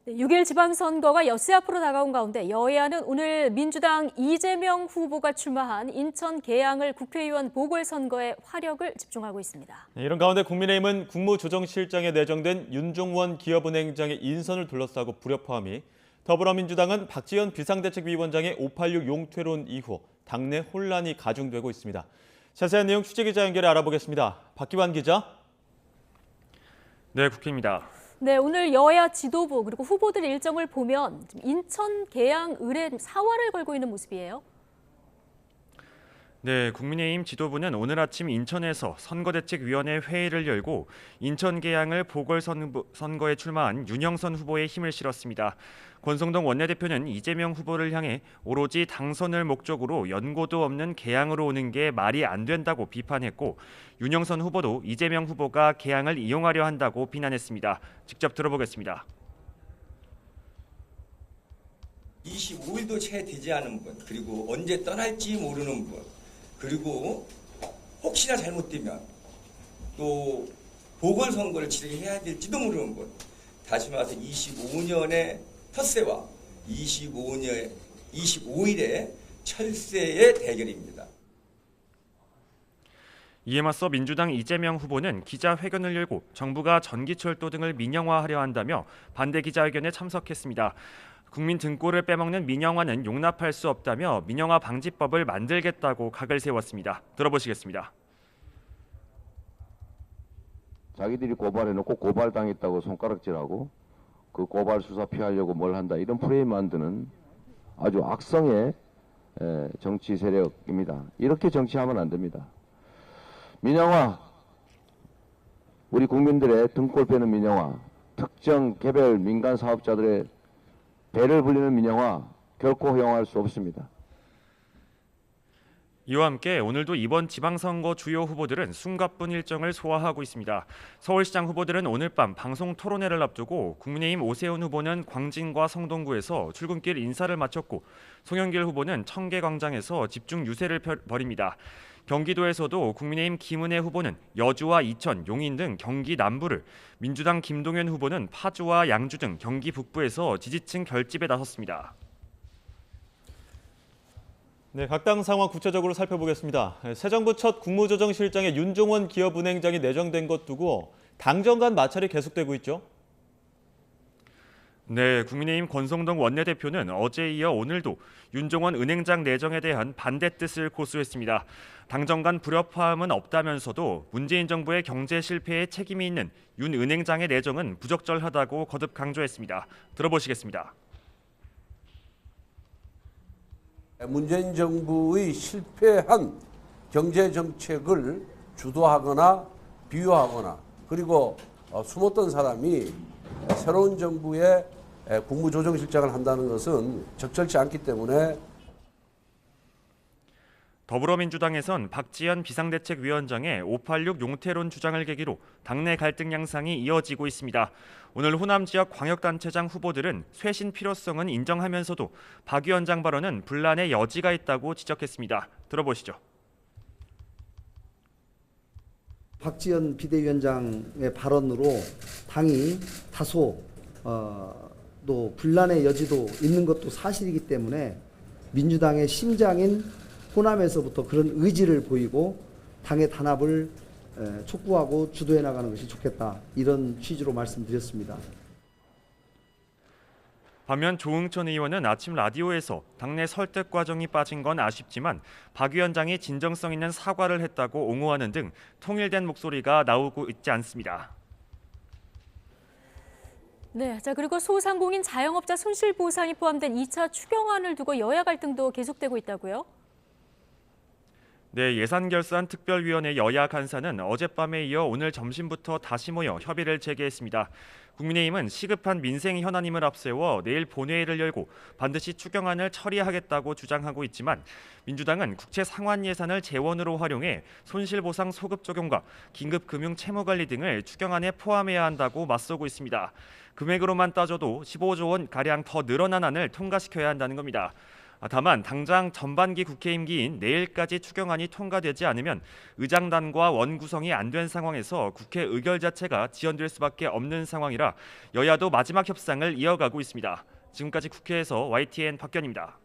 6일 지방선거가 엿새 앞으로 다가온 가운데 여야는 오늘 민주당 이재명 후보가 출마한 인천 계양을 국회의원 보궐선거에 화력을 집중하고 있습니다. 이런 가운데 국민의힘은 국무조정실장에 내정된 윤종원 기업은행장의 인선을 둘러싸고 불협화음이, 더불어민주당은 박지원 비상대책위원장의 586 용퇴론 이후 당내 혼란이 가중되고 있습니다. 자세한 내용 취재기자 연결해 알아보겠습니다. 박기환 기자. 네, 국회입니다. 네, 오늘 여야 지도부 그리고 후보들 일정을 보면 인천 계양 을에 사활을 걸고 있는 모습이에요. 네, 국민의힘 지도부는 오늘 아침 인천에서 선거대책위원회 회의를 열고 인천 계양을 보궐선거에 출마한 윤영선 후보의 힘을 실었습니다. 권성동 원내대표는 이재명 후보를 향해 오로지 당선을 목적으로 연고도 없는 계양으로 오는 게 말이 안 된다고 비판했고, 윤영선 후보도 이재명 후보가 계양을 이용하려 한다고 비난했습니다. 직접 들어보겠습니다. 25일도 채 되지 않은 분, 그리고 언제 떠날지 모르는 분, 그리고 혹시나 잘못되면 또 보궐선거를 치르해야 될지도 모르는 분, 다시 말해서 25년의 텃세와 25일의 철새의 대결입니다. 이에 맞서 민주당 이재명 후보는 기자회견을 열고 정부가 전기철도 등을 민영화하려 한다며 반대 기자회견에 참석했습니다. 국민 등골을 빼먹는 민영화는 용납할 수 없다며 민영화 방지법을 만들겠다고 각을 세웠습니다. 들어보시겠습니다. 자기들이 고발해놓고 고발당했다고 손가락질하고 그 고발 수사 피하려고 뭘 한다, 이런 프레임 만드는 아주 악성의 정치 세력입니다. 이렇게 정치하면 안 됩니다. 민영화, 우리 국민들의 등골 빼는 민영화, 특정 개별 민간 사업자들의 배를 불리는 민영화 결코 허용할 수 없습니다. 이와 함께 오늘도 이번 지방선거 주요 후보들은 숨가쁜 일정을 소화하고 있습니다. 서울시장 후보들은 오늘 밤 방송 토론회를 앞두고 국민의힘 오세훈 후보는 광진과 성동구에서 출근길 인사를 마쳤고, 송영길 후보는 청계광장에서 집중 유세를 벌입니다. 경기도에서도 국민의힘 김은혜 후보는 여주와 이천, 용인 등 경기 남부를, 민주당 김동연 후보는 파주와 양주 등 경기 북부에서 지지층 결집에 나섰습니다. 네, 각 당 상황 구체적으로 살펴보겠습니다. 새 정부 첫 국무조정실장에 윤종원 기업은행장이 내정된 것 두고 당정 간 마찰이 계속되고 있죠. 네, 국민의힘 권성동 원내대표는 어제에 이어 오늘도 윤종원 은행장 내정에 대한 반대 뜻을 고수했습니다. 당정 간 불협화음은 없다면서도 문재인 정부의 경제 실패에 책임이 있는 윤 은행장의 내정은 부적절하다고 거듭 강조했습니다. 들어보시겠습니다. 문재인 정부의 실패한 경제 정책을 주도하거나 비유하거나, 그리고 숨었던 사람이 새로운 정부의 국무조정실장을 한다는 것은 적절치 않기 때문에, 더불어민주당에선 박지원 비상대책위원장의 586 용퇴론 주장을 계기로 당내 갈등 양상이 이어지고 있습니다. 오늘 호남 지역 광역단체장 후보들은 쇄신 필요성은 인정하면서도 박 위원장 발언은 분란의 여지가 있다고 지적했습니다. 들어보시죠. 박지원 비대위원장의 발언으로 당이 다소 또 분란의 여지도 있는 것도 사실이기 때문에 민주당의 심장인 호남에서부터 그런 의지를 보이고 당의 단합을 촉구하고 주도해 나가는 것이 좋겠다, 이런 취지로 말씀드렸습니다. 반면 조응천 의원은 아침 라디오에서 당내 설득 과정이 빠진 건 아쉽지만 박 위원장이 진정성 있는 사과를 했다고 옹호하는 등 통일된 목소리가 나오고 있지 않습니다. 네, 자 그리고 소상공인 자영업자 손실보상이 포함된 2차 추경안을 두고 여야 갈등도 계속되고 있다고요? 네, 예산결산특별위원회 여야 간사는 어젯밤에 이어 오늘 점심부터 다시 모여 협의를 재개했습니다. 국민의힘은 시급한 민생 현안임을 앞세워 내일 본회의를 열고 반드시 추경안을 처리하겠다고 주장하고 있지만, 민주당은 국채 상환 예산을 재원으로 활용해 손실보상 소급 적용과 긴급금융 채무관리 등을 추경안에 포함해야 한다고 맞서고 있습니다. 금액으로만 따져도 15조 원 가량 더 늘어난 안을 통과시켜야 한다는 겁니다. 다만 당장 전반기 국회 임기인 내일까지 추경안이 통과되지 않으면 의장단과 원구성이 안 된 상황에서 국회 의결 자체가 지연될 수밖에 없는 상황이라 여야도 마지막 협상을 이어가고 있습니다. 지금까지 국회에서 YTN 박견입니다.